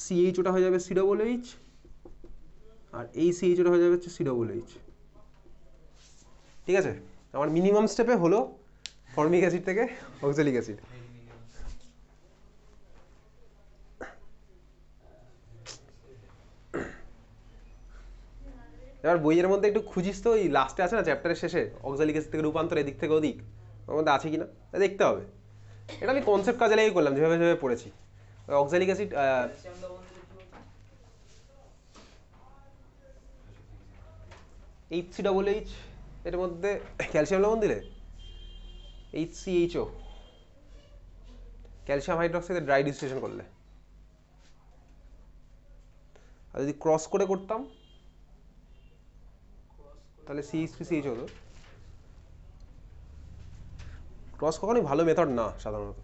CH ওটা হয়ে যাবে সি ডবল এইচ, আর এই সিএইচ ওটা হয়ে যাবে হচ্ছে সি ডবল এইচ। ঠিক আছে, আমার মিনিমাম স্টেপে হলো ফর্মিক অ্যাসিড থেকে অক্সালিক অ্যাসিড। এবার বইয়ের মধ্যে একটু খুঁজিস তো, ওই লাস্টে আছে না চ্যাপ্টারের শেষে অক্সালিক অ্যাসিড থেকে রূপান্তর এদিক থেকে ওদিক, ওর মধ্যে আছে কিনা দেখতে হবে। এটা আমি কনসেপ্ট কাজে লাগিয়ে করলাম যেভাবে যেভাবে পড়েছি। অক্সালিক অ্যাসিড HCOH, এর মধ্যে ক্যালসিয়াম লবণ দিলে HCHO, ক্যালসিয়াম হাইড্রক্সাইডে ড্রাই ডিস্টিলেশন করলে। আর যদি ক্রস করে করতাম তাহলে CH3CH হতো। ক্রস কখনোই ভালো মেথড না সাধারণত।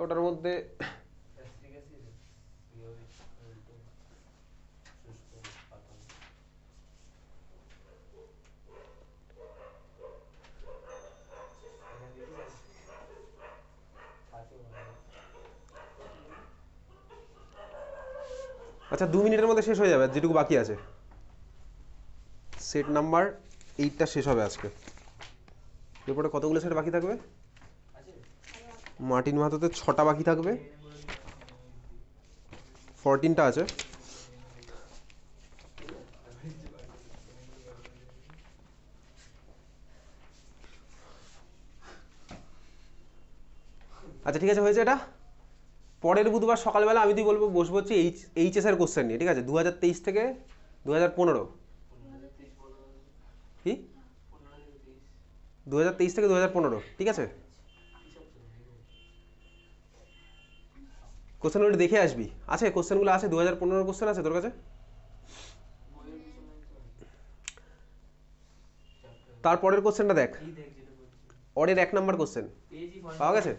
ওটার মধ্যে আচ্ছা 2 মিনিটের মধ্যে শেষ হয়ে যাবে, যেটুকু বাকি আছে। সেট নাম্বার 8টা শেষ হবে আজকে। এরপরে কতগুলো সেট বাকি থাকবে? মার্টিন মাহাতোতে 6টা বাকি থাকবে, 14টা আছে। আচ্ছা ঠিক আছে, হয়েছে এটা। পরের বুধবার সকালবেলা আমি তুই বলবো বসবো হচ্ছে এইচএস এর কোশ্চেন নিয়ে, ঠিক আছে? 2023 থেকে 2015, কি 2023 থেকে 2015, ঠিক আছে? কোশ্চেনগুলো দেখে আসবি। আছে কোশ্চেনগুলো আছে, 2015 কোশ্চেন আছে তোর কাছে? তারপরের কোশ্চেনটা দেখ, অরের 1 নম্বর কোশ্চেন পাওয়া গেছে।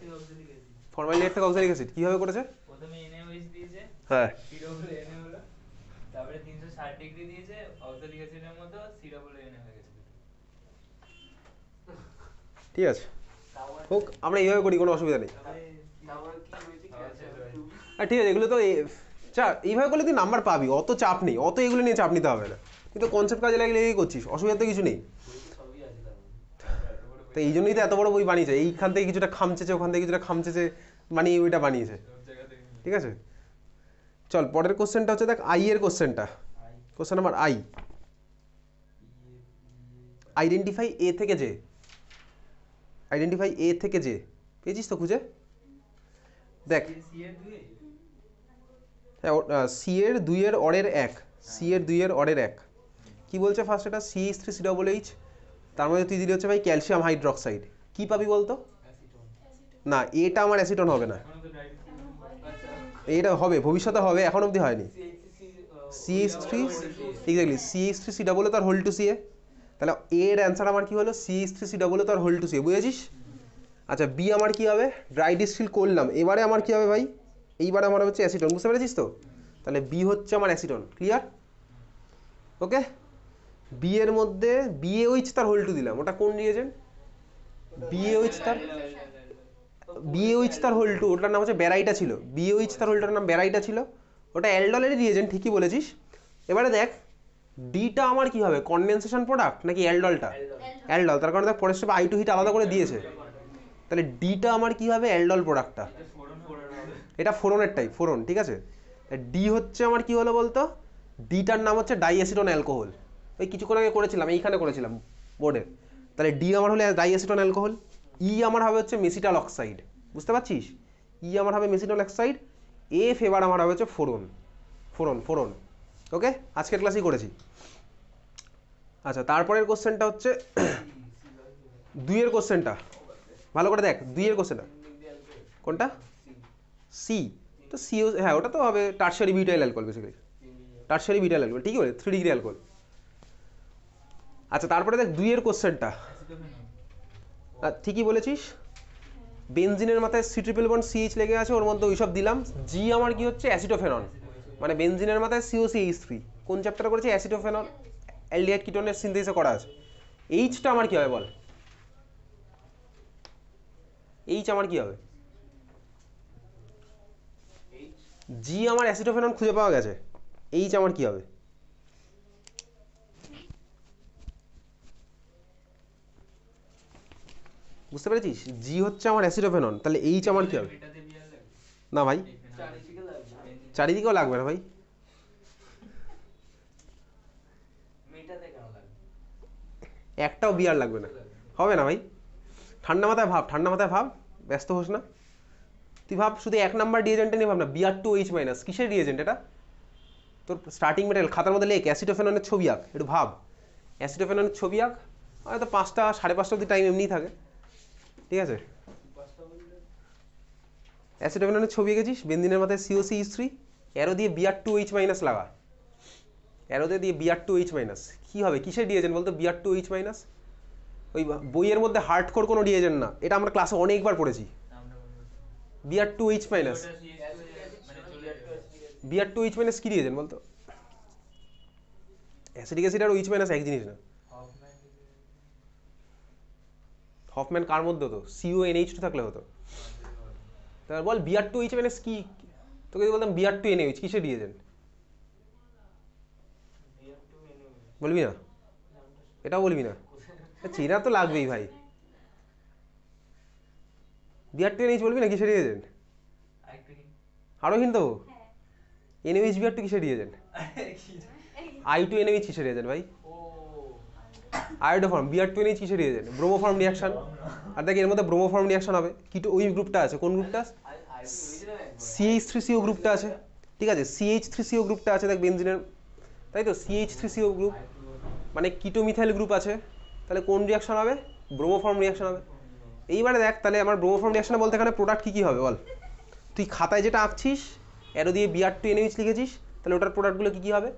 ফর্মালিন থেকে অক্সালিক অ্যাসিড কিভাবে করেছে? প্রথমে NaOH দিয়েছে, হ্যাঁ COOH হলো, তারপরে 360 ডিগ্রি দিয়েছে, অক্সালিক অ্যাসিডের মতো COOH হয়ে গেছে। ঠিক আছে, হোক, আমরা এইভাবে করি, কোনো অসুবিধা নেই। ঠিক আছে, এগুলো তো এইভাবে করলে তুই নাম্বার পাবি, অত চাপ নেই, অত এগুলো নিয়ে চাপ নিতে হবে না। তুই তো কনসেপ্ট কাজে লাগিয়ে লেগেই করছিস, অসুবিধা তো কিছু নেই। তো এই জন্যই তো এত বড় বই বানিয়েছে, এইখান থেকে কিছুটা খামচেছে, ওখান থেকে কিছুটা খামচেছে, বানিয়ে ওইটা বানিয়েছে। ঠিক আছে, চল পরের কোশ্চেনটা হচ্ছে দেখ আই এর কোশ্চেনটা, কোশ্চেন নাম্বার আই। আইডেন্টিফাই এ থেকে জে, আইডেন্টিফাই এ থেকে জে, পেয়েছিস তো খুঁজে দেখ। হ্যাঁ, সি এর 2 এর অরের 1, সি এর 2 এর অরের 1 কি বলছে ফার্স্ট? এটা CH3COH, তার মধ্যে তুই দিলি হচ্ছে ভাই ক্যালসিয়াম হাইড্রক্সাইড, কি পাবি বলতো? না, এটা আমার অ্যাসিটন হবে না, এটা হবে ভবিষ্যতে হবে, এখন অবধি হয়নি। CH3 এক্স্যাক্টলি, CH3COO তার হোল টু CA, তাহলে এর অ্যান্সার আমার কি হলো? CH3COO তার হোল টু CA, বুঝেছিস? আচ্ছা বি আমার কি হবে? ড্রাই ডিস্টিল করলাম, এবারে আমার কি হবে ভাই? এইবারে আমার হচ্ছে অ্যাসিটন, বুঝতে পেরেছিস তো? তাহলে বি হচ্ছে আমার অ্যাসিটন, ক্লিয়ার? ওকে, বি এর মধ্যে BaOH তার হোল টু দিলাম, ওটা কোন রিয়েজেন্ট? BaOH তার হোল টু, ওটার নাম হচ্ছে ব্যারাইটা ছিল, BaOH তার হোলটার নাম ব্যারাইটা ছিল, ওটা অ্যালডলের রিয়েজেন্ট, ঠিকই বলেছিস। এবারে দেখ ডিটা আমার কি হবে? কনডেনসেশন প্রোডাক্ট নাকি অ্যালডলটা? অ্যালডল, তার কারণে দেখ পরের স্টেপে I2 হিট আলাদা করে দিয়েছে, তাহলে ডিটা আমার কি হবে? অ্যালডল প্রোডাক্টটা, এটা ফোরনের টাইপ, ফোরন, ঠিক আছে? ডি হচ্ছে আমার কি হলো বলতো? ডিটার নাম হচ্ছে ডাইঅ্যাসিটন অ্যালকোহল, ওই কিছুক্ষণ আগে করেছিলাম, এইখানে করেছিলাম বোর্ডে। তাহলে ডি আমার হলে ডাইঅ্যাসিটন অ্যালকোহল। ই আমার হবে হচ্ছে মেসিটাল অক্সাইড, বুঝতে পারছিস? ই আমার হবে মেসিটাল অক্সাইড, এফ এবার আমার হবে হচ্ছে ফোরন, ফোরন ফোরন। ওকে, আজকের ক্লাসেই করেছি। আচ্ছা তারপরের কোশ্চেনটা হচ্ছে 2 এর কোশ্চেনটা, ভালো করে দেখ 2 এর কোশ্চেনটা কোনটা? সি, তো সি, হ্যাঁ ওটা তো হবে tertiary butyl alcohol, basically tertiary butyl alcohol, ঠিকই বলে 3 ডিগ্রি অ্যালকোহল। আচ্ছা তারপরে দেখ 2 এর কোশ্চেনটা, ঠিকই বলেছিস, বেনজিনের মাথায় C∼ CH লেগে আছে, ওর মধ্যে ওইসব দিলাম। জি আমার কি হচ্ছে? অ্যাসিটোফেনন, মানে বেনজিনের মাথায় COCH3, কোন চ্যাপ্টারে করেছে? অ্যাসিটোফেনন অ্যালডিহাইড কিটোনের সিনথেসিসে করা আছে। এইচটা আমার কি হবে বল? এইচ আমার কি হবে? এইচ জি আমার অ্যাসিটোফেনন খুঁজে পাওয়া গেছে, এইচ আমার কি হবে? বুঝতে পেরেছিস? জি হচ্ছে আমার অ্যাসিটোফেনন, তাহলে এইচ আমার কি হবে? মেটাতে বিয়ার লাগবে না ভাই, চারিদিকে লাগবে চারিদিকেও লাগবে না ভাই। মেটাতে কেন লাগবে একটাও বিয়ার লাগবে না, হবে না ভাই। ঠান্ডা মাথায় ভাব, ঠান্ডা মাথায় ভাব, ব্যস্ত হোস না। তুই ভাব শুধু 1 নাম্বার ডিএজেন্টে নিয়ে ভাব না, বিআর টু এইচ মাইনাস, কিসের ডিএজেন্ট এটা? তোর স্টার্টিং মেটেরিয়াল খাতার মধ্যে লেখ, অ্যাসিটোফেননের ছবি আঁক, একটু ভাব। অ্যাসিটোফেননের ছবি আঁক, হয়তো 5টা 5:30 অবধি টাইম এমনিই থাকে, ঠিক আছে? অ্যাসিটোফেননের ছবি এঁকেছিস, বেনজিনের মাথায় COCH3, অ্যারো দিয়ে বিআর টু এইচ মাইনাস লাগা, অ্যারোতে দিয়ে বিআর টু এইচ মাইনাস। কী হবে, কিসের ডিএজেন্ট বলতো বিআর টু এইচ মাইনাস? ওই বইয়ের মধ্যে হার্ডকোর কোনো ডিএজেন্ট না, এটা আমরা ক্লাসে অনেকবার পড়েছি। BR two H minus, BR two H minus কী ডিএজেন্ট বলতো? অ্যাসিডিক অ্যাসিড আর এইচ মাইনাস এক জিনিস না। হফম্যান কার মধ্যে হতো? CONH2 থাকলে হতো। তারপর বল বিআর টু এইচ মাইনাস কি? তোকে যদি বলতাম বিআর টু NaOH, কিসের ডিএজেন্ট? বলবি না? এটাও বলবি না? চেনা তো লাগবেই ভাই। বিআর টু NaOH বলবি না কিসের ডিএজেন্ট? আরও হিন্ট দেবো? NaOH বিআর টু কিসের ডিএজেন্ট? I2NaOH কিসের ডিএজেন্ট ভাই? আয়োডোফর্ম। বিআর টু NaOH কিসের ডিএজেন্ট? Bromoform reaction. আর দেখ এর মধ্যে ব্রোমোফর্ম রিয়াকশন হবে, কিটো ওই গ্রুপটা আছে, কোন গ্রুপটা? CH3CO গ্রুপটা আছে, ঠিক আছে? CH3CO গ্রুপটা আছে দেখ বেনজিনের, তাই তো? CH3CO গ্রুপ মানে কিটোমিথাইল গ্রুপ আছে, তাহলে কোন রিয়াকশন হবে? ব্রোমোফর্ম রিয়াকশন হবে। এইবারে দেখ তাহলে আমার ব্রোমোফর্ম রিয়াকশন বলতে এখানে প্রোডাক্ট কী কী হবে বল? তুই খাতায় যেটা আঁকছিস, অ্যারো দিয়ে বিআর টু NaOH লিখেছিস, তাহলে ওটার প্রোডাক্টগুলো কী কী হবে?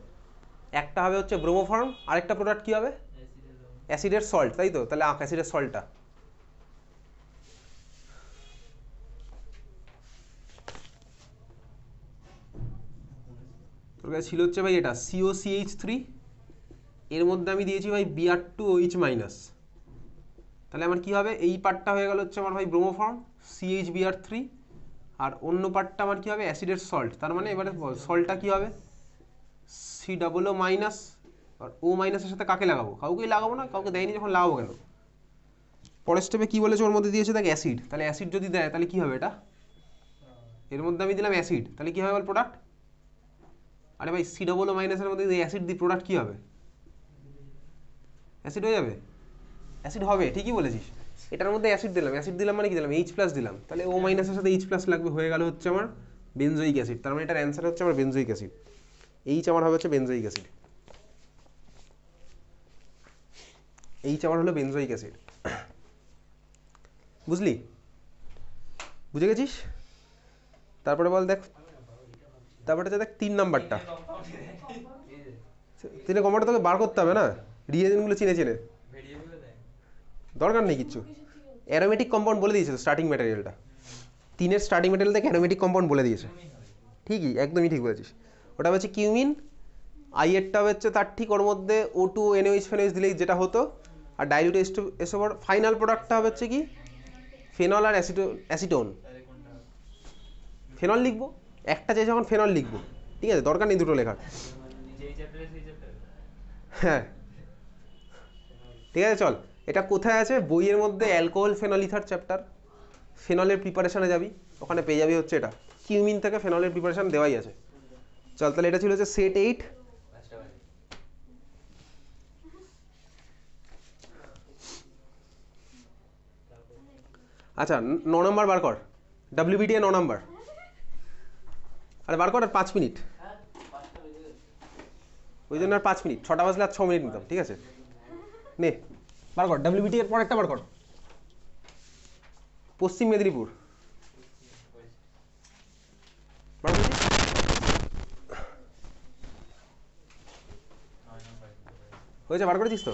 একটা হবে হচ্ছে ব্রোমোফর্ম, আরেকটা প্রোডাক্ট কী হবে? অ্যাসিডের সল্ট, তাই তো? তাহলে আঁক অ্যাসিডের সল্টটা। তোর কাছে ছিল হচ্ছে ভাই এটা COCH3, এর মধ্যে আমি দিয়েছি ভাই বিআর টু OH মাইনাস, তাহলে আমার কি হবে? এই পার্টটা হয়ে গেল হচ্ছে আমার ভাই ব্রোমোফর্ম CHBr3, আর অন্য পার্টটা আমার কি হবে? অ্যাসিডের সল্ট। তার মানে এবারে সল্টটা কি হবে? COO মাইনাস, আর O মাইনাসের সাথে কাকে লাগাবো? কাউকেই লাগাবো না, কাউকে দেয়নি যখন লাগাবো কেন? পরের স্টেপে কী বলেছে, ওর মধ্যে দিয়েছে দেখ অ্যাসিড, তাহলে অ্যাসিড যদি দেয় তাহলে কী হবে এটা? এর মধ্যে আমি দিলাম অ্যাসিড, তাহলে কী হবে বল প্রোডাক্ট? আরে ভাই COO মাইনাসের মধ্যে যদি অ্যাসিড দিই প্রোডাক্ট কী হবে? অ্যাসিড হয়ে যাবে? অ্যাসিড হবে, ঠিকই বলেছিস। এটার মধ্যে অ্যাসিড দিলাম, অ্যাসিড দিলাম মানে কি দিলাম? H প্লাস দিলাম, তাহলে O মাইনাসের সাথে H প্লাস লাগবে, হয়ে গেল হচ্ছে আমার বেনজোইক অ্যাসিড। তার মানে এটার অ্যান্সার হচ্ছে আমার বেনজোইক অ্যাসিড। H আমার হবে হচ্ছে বেনজোইক অ্যাসিড, H আমার হলো বেনজোইক অ্যাসিড। বুঝলি? বুঝে গেছিস? তারপরে বল দেখ, তারপরে দেখ 3 নাম্বারটা। 3 কম্পাউন্ডটা তোকে বার করতে হবে না, রিয়েজেন্টগুলো চিনে চিনে, দরকার নেই কিচ্ছু। অ্যারোমেটিক কম্পাউন্ড বলে দিয়েছে স্টার্টিং ম্যাটেরিয়ালটা, 3-এর স্টার্টিং ম্যাটেরিয়াল থেকে অ্যারোমেটিক কম্পাউন্ড বলে দিয়েছে। ঠিকই, একদমই ঠিক বলেছিস। ওটা হচ্ছে কিউমিন, আইয়েরটা হচ্ছে তার ঠিক ওর মধ্যে O2 NaOH ফেনোইচ দিলেই যেটা হতো, আর ডাইলিউট এসোভার ফাইনাল প্রোডাক্টটা হচ্ছে কি? ফেনল আর অ্যাসিটোন। ফেনল লিখবো, একটা যে যখন ফেনল লিখবো, ঠিক আছে? দরকার নেই দুটো লেখার। হ্যাঁ ঠিক আছে, চল। এটা কোথায় আছে? বইয়ের মধ্যে অ্যালকোহল ফেনল ইথার চ্যাপ্টার, ফেনলের প্রিপারেশানে যাবি, ওখানে পেয়ে যাবি হচ্ছে এটা। কিউমিন থেকে ফেনলের প্রিপারেশান দেওয়াই আছে। চল তাহলে এটা ছিল হচ্ছে সেট 8। আচ্ছা 9 নম্বর বার কর, WBTA 9 নম্বর। আরে বার কর, আর 5 মিনিট, ওই জন্য আর 5 মিনিট, 6টা বাজলে আর 6 মিনিট নিতাম, ঠিক আছে? নে বার কর, WBTA এর পর একটা বার কর। পশ্চিম মেদিনীপুর বার করছিস? হয়েছে, বার করেছিস তো?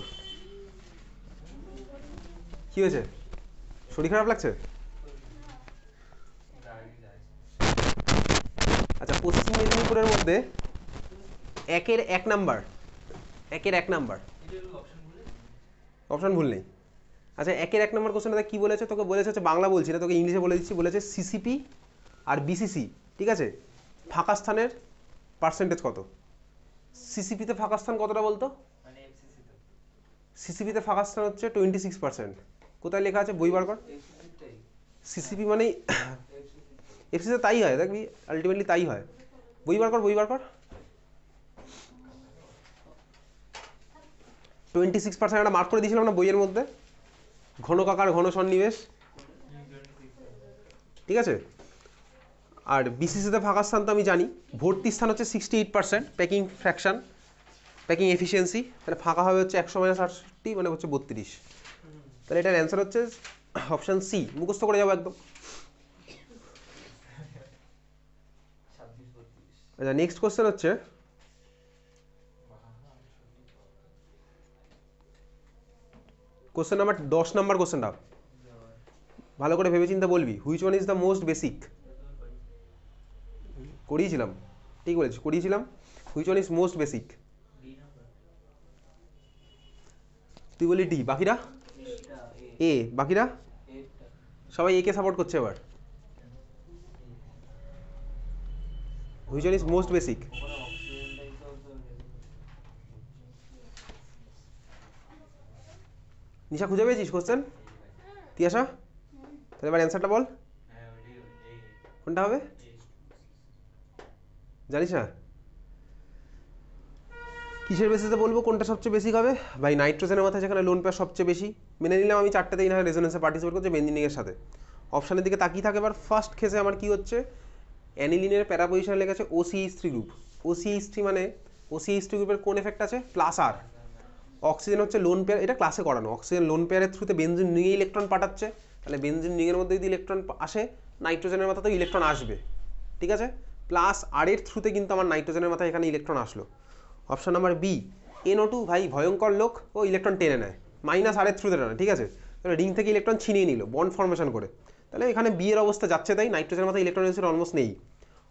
কি হয়েছে, শরীর খারাপ লাগছে? আচ্ছা পশ্চিম মেদিনীপুরের মধ্যে 1-এর 1 নাম্বার, 1-এর 1 নাম্বার, অপশন ভুল নেই। আচ্ছা, একের 1 নম্বর কোশ্চেনটা কি বলেছে? তোকে বলেছে হচ্ছে, বাংলা বলছি না, তোকে ইংলিশে বলে দিচ্ছি। বলেছে সিসিপি আর বিসিসি, ঠিক আছে, ফাঁকা স্থানের পার্সেন্টেজ কত? সিসিপিতে ফাঁকা স্থান কতটা বলতো? মানে এফসিসি তো সিসিপিতে ফাঁকা স্থান হচ্ছে 26%। কোথায় লেখা আছে? বই বার কর। এফসিসিটাই সিসিপি মানে এফসিসি এফসিতে তাই হয়, দেখবি আলটিমেটলি তাই হয়। বই বার কর, বই বার কর। 26% একটা মার্ক করে দিয়েছিলাম না বইয়ের মধ্যে, ঘনকাকার ঘন সন্নিবেশ, ঠিক আছে। আর বিসিসিতে ফাঁকা স্থান তো আমি জানি, ভর্তি স্থান হচ্ছে 68%, প্যাকিং ফ্র্যাকশন, প্যাকিং এফিসিয়েন্সি, তাহলে ফাঁকা হবে হচ্ছে 100 - 68 মানে হচ্ছে 32। তাহলে এটার অ্যান্সার হচ্ছে অপশান সি। মুখস্থ করে যাবো একদম। 26-32 আচ্ছা, নেক্সট কোশ্চেন হচ্ছে, কোশ্চেন নাম্বার 10 নম্বর কোশ্চেনটা ভালো করে ভেবেচিন্তে বলবি। Which one is the most basic? করিয়েছিলাম, ঠিক বলেছি, করিয়েছিলাম। Which one is most basic? D number তুই বলি ডি, বাকিরা এটা এ, বাকিরা এটা সবাই একে সাপোর্ট করছে। এবার which one is most basic? ওখানে অক্সিজেনটাই তো নিশা খুঁজে পেয়েছিস কোশ্চেন? তিয়াশা, তাহলে এবার অ্যান্সারটা বল, হ্যাঁ ওইটাই এই কোনটা হবে? জানিস না? কিসের বেসিসে বলবো কোনটা সবচেয়ে বেশি হবে? ভাই নাইট্রোজেনের মাথায় যেখানে লোন পেয়ার সবচেয়ে বেশি, মেনে নিলাম আমি চারটেতেই না হয় রেজোনেন্সে পার্টিসিপেট করছে বেঞ্জিনিংয়ের সাথে। অপশানের দিকে তাকিয়ে থাকে। এবার ফার্স্ট কেসে আমার কি হচ্ছে, অ্যানিলিনের প্যারা পজিশনে লেগেছে OCH3 গ্রুপ। OCH3 মানে OCH3 গ্রুপের কোন এফেক্ট আছে? প্লাস আর। অক্সিজেন হচ্ছে লোন পেয়ার, এটা ক্লাসে করানো। অক্সিজেন লোন পেয়ারের থ্রুতে বেঞ্জিন রিংয়ে ইলেকট্রন পাঠাচ্ছে, তাহলে বেঞ্জিন রিংয়ের মধ্যে যদি ইলেকট্রন আসে, নাইট্রোজেনের মাথাতেও ইলেকট্রন আসবে, ঠিক আছে। প্লাস আর এর থ্রুতে কিন্তু আমার নাইট্রোজেনের মাথায় এখানে ইলেকট্রন আসলো। অপশন নাম্বার বি, NO2 ভাই ভয়ঙ্কর লোক, ও ইলেকট্রন টেনে নেয়, মাইনাস আর এর থ্রুতে টানে, ঠিক আছে। তাহলে রিং থেকে ইলেকট্রন ছিনিয়ে নিল বন্ড ফর্মেশন করে, তাহলে এখানে বি এর অবস্থা যাচ্ছে তাই, নাইট্রোজেনের মাথায় ইলেকট্রন ডেন্সিটি অলমোস্ট নেই।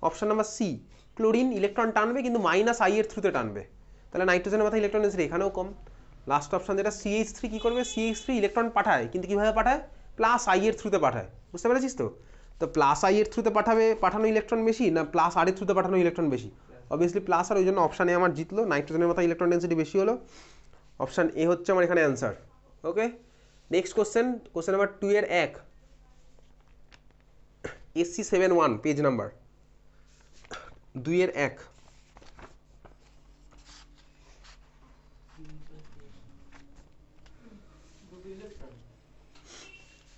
Option number C, chlorine electron টানবে কিন্তু মাইনাস আই এর থ্রুতে টানবে, তাহলে নাইট্রোজেনের মাথায় ইলেকট্রন ডেন্সিটি এখানেও কম। লাস্ট অপশন যেটা CH3 কি করবে? CH3 ইলেকট্রন পাঠায় কিন্তু কিভাবে পাঠায়? প্লাস আই এর থ্রুতে পাঠায়, বুঝতে পেরেছিস তো? তো প্লাস আই এর থ্রুতে পাঠানো ইলেকট্রন বেশি না প্লাস আর এর থ্রুতে পাঠানো ইলেকট্রন বেশি? অবভিয়াসলি প্লাস আর, ওই জন্য অপশান এ আমার জিতলো, নাইট্রোজেনের মাথায় ইলেকট্রন ডেন্সিটি বেশি হলো। অপশান এ হচ্ছে আমার এখানে অ্যান্সার। ওকে, নেক্সট কোশ্চেন, কোশ্চেন নাম্বার 2 এর 1, SC71 পেজ নাম্বার 2 এর 1।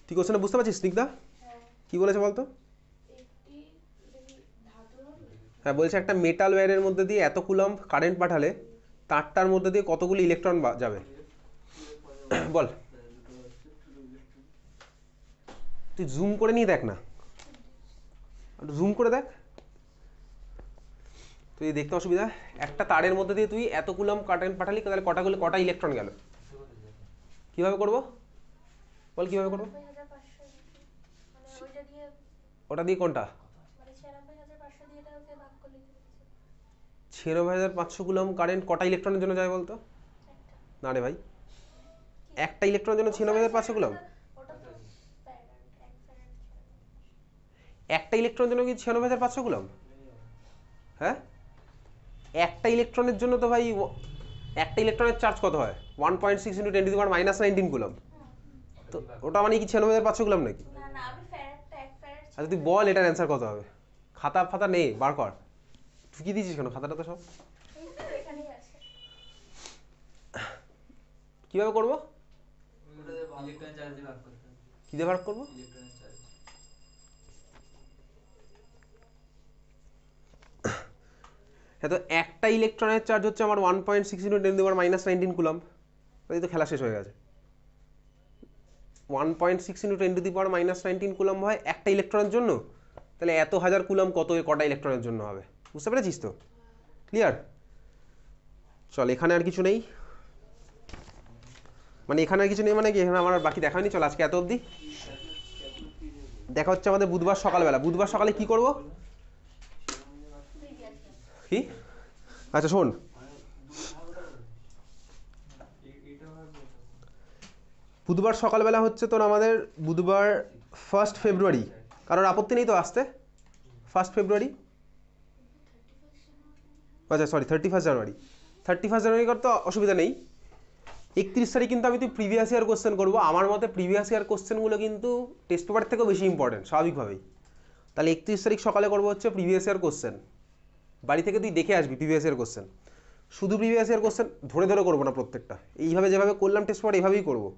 তুই কোশ্চেনটা বুঝতে পারছিস স্নিগ্ধা? কি বলেছে বলতো? হ্যাঁ, বলছে একটা মেটাল ওয়্যারের মধ্যে দিয়ে এত কুলম্ব কারেন্ট পাঠালে তারটার মধ্যে দিয়ে কতগুলি ইলেকট্রন যাবে বল। তুই জুম করে নিয়ে দেখ না, একটু জুম করে দেখ, তুই দেখতে অসুবিধা। একটা তারের মধ্যে দিয়ে তুই এত কুলম্ব কারেন্ট পাঠালি, তাহলে কটা ইলেকট্রন গেল? কিভাবে করবো বল, কিভাবে করবো? ওটা দিয়ে কোনটা? 96,500 কুলম্ব কারেন্ট কটা ইলেকট্রনের জন্য যায় বলতো? না রে ভাই, একটা ইলেকট্রনের জন্য 96,500 কুলম্ব। একটা ইলেকট্রনের জন্য কি 96,500 কুলম্ব? হ্যাঁ, একটা ইলেকট্রনের জন্য তো ভাই, একটা ইলেকট্রনের চার্জ কত হয়? 1.6 × 10⁻⁹ কুলম্ব। তো ওটা মানে কি 96,500 কুলম্ব নাকি? আচ্ছা তুই বল এটার অ্যান্সার কত হবে? খাতা ফাতা নেই, বার কর। ঢুকিয়ে দিয়েছিস কেন খাতাটা? তো সব কিভাবে করবো? ইলেকট্রন চার্জ দিয়ে ভাগ করতে হবে। কি দিয়ে ভাগ করবো? ইলেকট্রনের চার্জ। হ্যাঁ, তো একটা ইলেকট্রনের চার্জ হচ্ছে আমার 1.6 × 10⁻⁹ কুলম্ব, তাই তো খেলা শেষ হয়ে গেছে। 1.6 × 10⁻⁹ কুলম্ব হয় একটা ইলেকট্রনের জন্য, তাহলে এত হাজার কুলম্ব কটা ইলেকট্রনের জন্য হবে? বুঝতে পেরেছিস তো? ক্লিয়ার? চল, এখানে আর কিছু নেই, মানে এখানে আর কিছু নেই মানে কি, এখানে আমার আর বাকি দেখা হয়নি। চল আজকে এত অবধি, দেখা হচ্ছে আমাদের বুধবার সকালবেলা। বুধবার সকালে কি করব? কি? আচ্ছা শোন, বুধবার সকালবেলা হচ্ছে তোর আমাদের বুধবার 1 ফেব্রুয়ারি, কারোর আপত্তি নেই তো আসতে? 1 ফেব্রুয়ারি, আচ্ছা সরি 31 জানুয়ারি। 31 জানুয়ারি করতে অসুবিধা নেই। 31 তারিখ কিন্তু আমি তুই প্রিভিয়াস ইয়ার কোশ্চেন করবো। আমার মতে প্রিভিয়াস ইয়ার কোশ্চেনগুলো কিন্তু টেস্ট পেপার থেকেও বেশি ইম্পর্টেন্ট স্বাভাবিকভাবেই। তাহলে 31 তারিখ সকালে করবো হচ্ছে প্রিভিয়াস ইয়ার কোশ্চেন। বাড়ি থেকে তুই দেখে আসবি প্রিভিয়াস ইয়ার কোশ্চেন। শুধু প্রিভিয়াস ইয়ার কোশ্চেন ধরে ধরে করবো না প্রত্যেকটা, এইভাবে যেভাবে করলাম টেস্ট পেপার এইভাবেই করবো।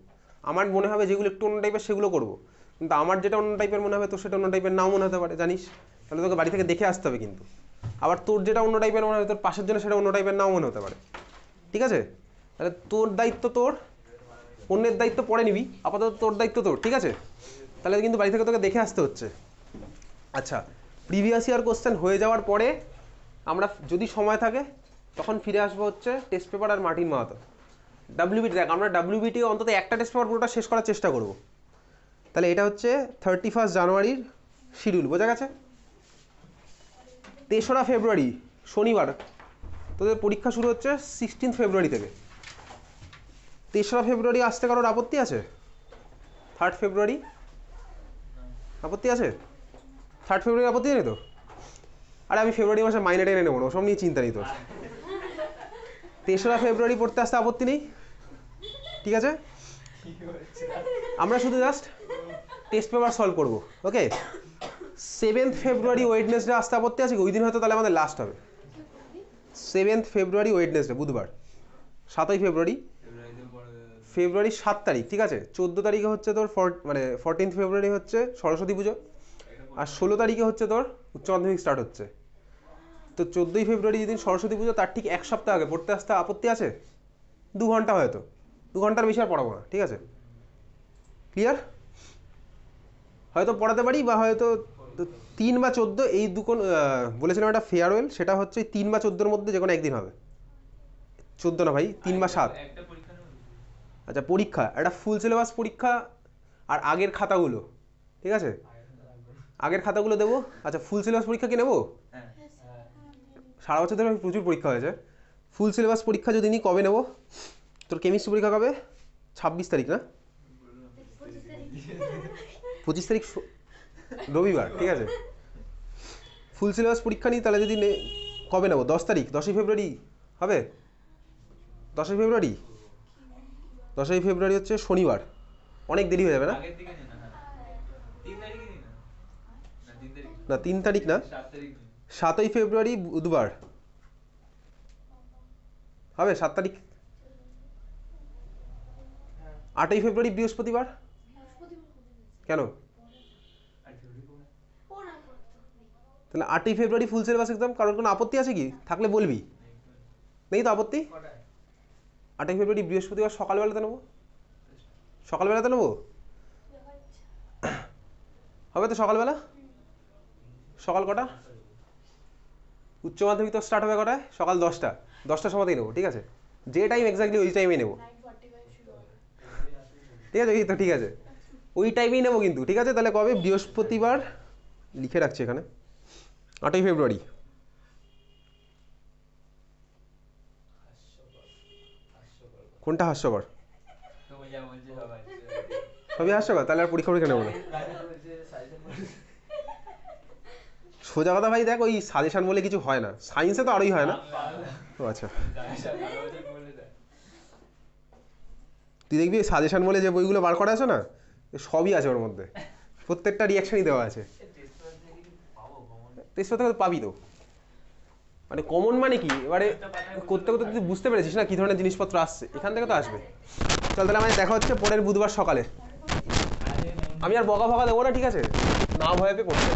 আমার মনে হবে যেগুলো একটু অন্য টাইপের সেগুলো করবো, কিন্তু আমার যেটা অন্য টাইপের মনে হবে তোর সেটা অন্য টাইপের নাও মনে হতে পারে, জানিস? তাহলে তোকে বাড়ি থেকে দেখে আসতে হবে কিন্তু। আবার তোর যেটা অন্য টাইপের মনে হবে তোর পাশের জন্য সেটা অন্য টাইপের নাও মনে হতে পারে, ঠিক আছে? তাহলে তোর দায়িত্ব তোর, অন্যের দায়িত্ব পরে নিবি, আপাতত তোর দায়িত্ব তোর, ঠিক আছে? তাহলে কিন্তু বাড়ি থেকে তোকে দেখে আসতে হচ্ছে। আচ্ছা, প্রিভিয়াস ইয়ার কোশ্চেন হয়ে যাওয়ার পরে আমরা যদি সময় থাকে তখন ফিরে আসবো হচ্ছে টেস্ট পেপার আর মার্টিন মাহাতো। ডাব্লিউবিটি দেখ, আমরা ডাব্লিউবিটি অন্তত একটা টেস্ট পেপার পুরোটা শেষ করার চেষ্টা করব। তাহলে এটা হচ্ছে 31 জানুয়ারির শিডিউল, বোঝা গেছে? 3রা ফেব্রুয়ারি শনিবার তোদের পরীক্ষা শুরু হচ্ছে 16 ফেব্রুয়ারি থেকে। 3রা ফেব্রুয়ারি আসতে কারোর আপত্তি আছে? 3rd ফেব্রুয়ারি আপত্তি আছে? 3rd ফেব্রুয়ারি আপত্তি নেই তো? আরে আমি ফেব্রুয়ারি মাসে মাইনে টেনে নেবো না, ওসব নিয়ে চিন্তা নেই তোর। 3রা ফেব্রুয়ারি পড়তে আসতে আপত্তি নেই, ঠিক আছে? আমরা শুধু জাস্ট টেস্ট পেপার সলভ করবো, ওকে? 7th ফেব্রুয়ারি ওয়েডনেসডে আসতে আপত্তি আছে কি? ওই দিন হয়তো তাহলে আমাদের লাস্ট হবে। 7th ফেব্রুয়ারি ওয়েডনেসডে বুধবার। 7ই ফেব্রুয়ারি, ফেব্রুয়ারির 7 তারিখ, ঠিক আছে? 14 তারিখে হচ্ছে তোর 14th ফেব্রুয়ারি হচ্ছে সরস্বতী পুজো, আর 16 তারিখে হচ্ছে তোর উচ্চ মাধ্যমিক স্টার্ট হচ্ছে। তো 14ই ফেব্রুয়ারি যেদিন সরস্বতী পুজো তার ঠিক 1 সপ্তাহ আগে পড়তে আসতে আপত্তি আছে? 2 ঘন্টা, হয়তো 2 ঘন্টার বেশি আর পড়াবো না, ঠিক আছে? ক্লিয়ার? হয়তো পড়াতে পারি, বা হয়তো 3 বা 14 এই দুকোন বলেছিলাম একটা ফেয়ারওয়েল, সেটা হচ্ছে 3 বা 14-র মধ্যে যে কোনো একদিন হবে। 14 না ভাই, 3 বা 7। আচ্ছা, পরীক্ষা একটা ফুল সিলেবাস পরীক্ষা আর আগের খাতাগুলো, ঠিক আছে? আগের খাতাগুলো দেবো। আচ্ছা, ফুল সিলেবাস পরীক্ষা কি নেবো? সারা বছর ধরে প্রচুর পরীক্ষা হয়েছে। ফুল সিলেবাস পরীক্ষা যদি নিই কবে নেবো? তোর কেমিস্ট্রি পরীক্ষা কবে? 26 তারিখ না? 25 তারিখ রবিবার, ঠিক আছে? ফুল সিলেবাস পরীক্ষা নিই তাহলে যদি কবে নেবো? 10 তারিখ, 10ই ফেব্রুয়ারি হবে? 10ই ফেব্রুয়ারি, 10ই ফেব্রুয়ারি হচ্ছে শনিবার, অনেক দেরি হয়ে যাবে না? না 3 তারিখ না, 7ই ফেব্রুয়ারি বুধবার হবে। 7 তারিখ, 8ই ফেব্রুয়ারি বৃহস্পতিবার। কেন? তাহলে 8ই ফেব্রুয়ারি ফুল সিলেবাস এক্সাম। কারোর কোনো আপত্তি আছে কি? থাকলে বলবি। নেই তো আপত্তি? 8ই ফেব্রুয়ারি বৃহস্পতিবার সকালবেলাতে নেবো। সকালবেলাতে নেবো, হবে তো সকালবেলা? সকাল কটা? উচ্চ মাধ্যমিক তো স্টার্ট হবে কটায়? সকাল 10টা, 10টার সময়তেই নেবো, ঠিক আছে? যে টাইম এক্স্যাক্টলি ওই টাইমেই নেবো, ঠিক আছে? এই তো ঠিক আছে, ওই টাইমেই নেবো কিন্তু, ঠিক আছে? তাহলে কবে? বৃহস্পতিবার, লিখে রাখছি এখানে, 8ই ফেব্রুয়ারি। কোনটা হাস্যকর? সবই হাস্যকর, তাহলে আর পরীক্ষা পরীক্ষা নেবো না। সোজা কথা ভাই, দেখ ওই সাজেশন বলে কিছু হয় না, সায়েন্সে তো আরোই হয় না। ও আচ্ছা, তুই দেখবি সাজেশন বলে যে বইগুলো বার করা আছে না, সবই আছে ওর মধ্যে, প্রত্যেকটা রিয়াকশনই দেওয়া আছে। টেস্ট করতে পাবি তো, মানে কমন মানে কি এবারে করতে করতে তুই বুঝতে পেরেছিস না কী ধরনের জিনিসপত্র আসছে, এখান থেকে তো আসবে। চল তাহলে আমাদের দেখা হচ্ছে পরের বুধবার সকালে। আমি আর বকা ফকা দেবো না, ঠিক আছে? না ভয় পেয়ে পড়তে।